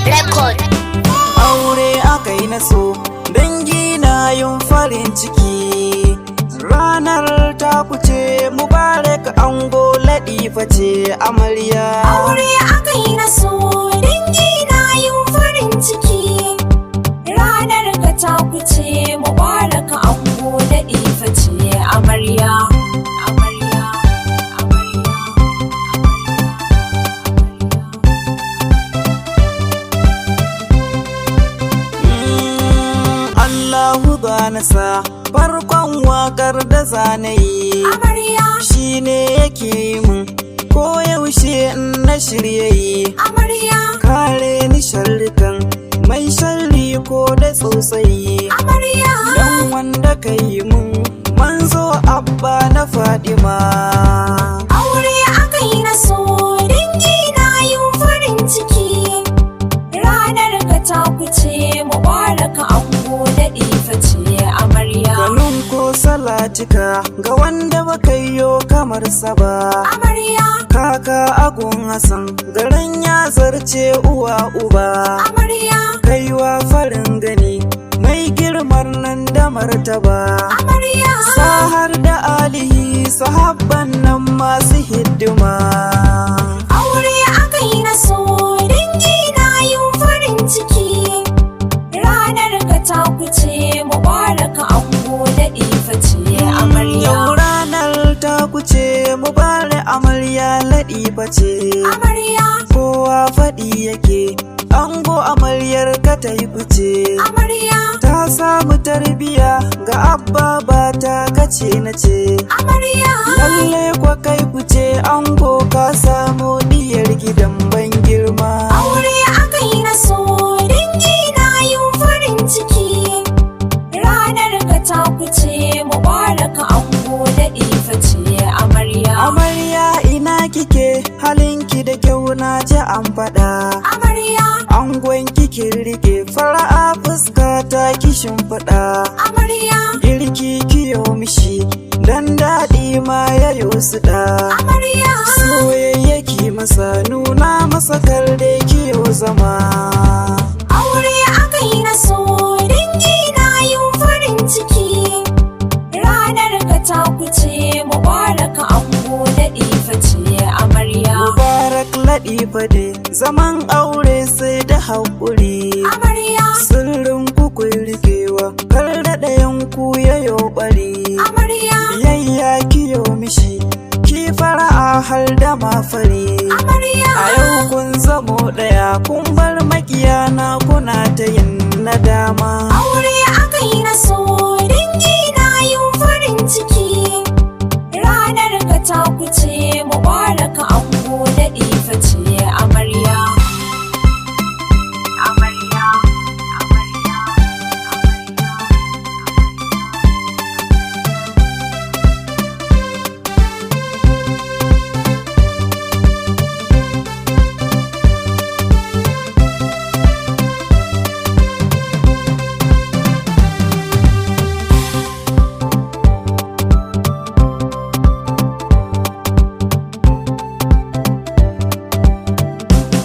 Record. Aure aka yi na so, dangi na yin farin ciki. Ranar ta kuce mubarak ango Latifa ce amarya. Aure aka yi na so, dangi na yin farin ciki. Ranar ka ta kuce mubarak ango Latifa ce amarya. Amarya, amarya, Allahu ganasa farkon wakar da zanayi. amarya, Shi ne yake yi mun ko yaushe in na shirye yi. amarya, Kare ni sharrikan mai sharri ko da tsotsayi. amarya. Dan wanda ka yi mun manzo abba na Fadima. Aure aka yi na so, dangi na yin farin ciki. Ranar ka ta kuce mubarak ango Latifa ce amarya. Kanun ko salatika ga wanda baka yo kamar sa ba. Amarya, Kaka agun Hassan garin ya zarce uwa uba. amarya, Kaiwa farin gani mai girmar nan da martaba. amarya. Sahar da alihi sahabban nan masu hidima. Aure aka yi na so, dangi na yin farin ciki. Ranar ka ta kuce mubarak ango Latifa ce amarya. Yau ranar ta kuce mu bare amarya Latifa ce. Amarya, Kowa faɗi yake ango amaryar ka ta yi fice. amarya, Ta samu tarbiya ga abba ba ta kace na ce. amarya. Lalle kwa kai fice ango ka samu diyar gidan ban girma. Aure aka yi na so, dangi na yin farin ciki. Ranar ka ta kuce mubarak ango Latifa ce amarya. Amarya ina kike halinki da kyau na ji an faɗa. Amarya, Angon kikin rike fara'a fuska ta kishin faɗa. amarya, Girki kiyo mishi dan daɗi ma ya su ɗa. amarya. Soyayya ki masa nuna masa kar da kiyo zama. Aure aka yi na so, dangi na yin farin ciki. Ranar ka ta kuce mubarak ango Latifa ce amarya. Mubarak Latifa dai zaman aure sai da haƙuri. Amarya, Sirrin ku kun rikewa kar da ɗayan ku ya yo ɓari. amarya, Biyayya kiyo mishi ki fara'a har da mafari. amarya. A yau kun zamo ɗaya kun bar makiyana kuna ta yin nadama.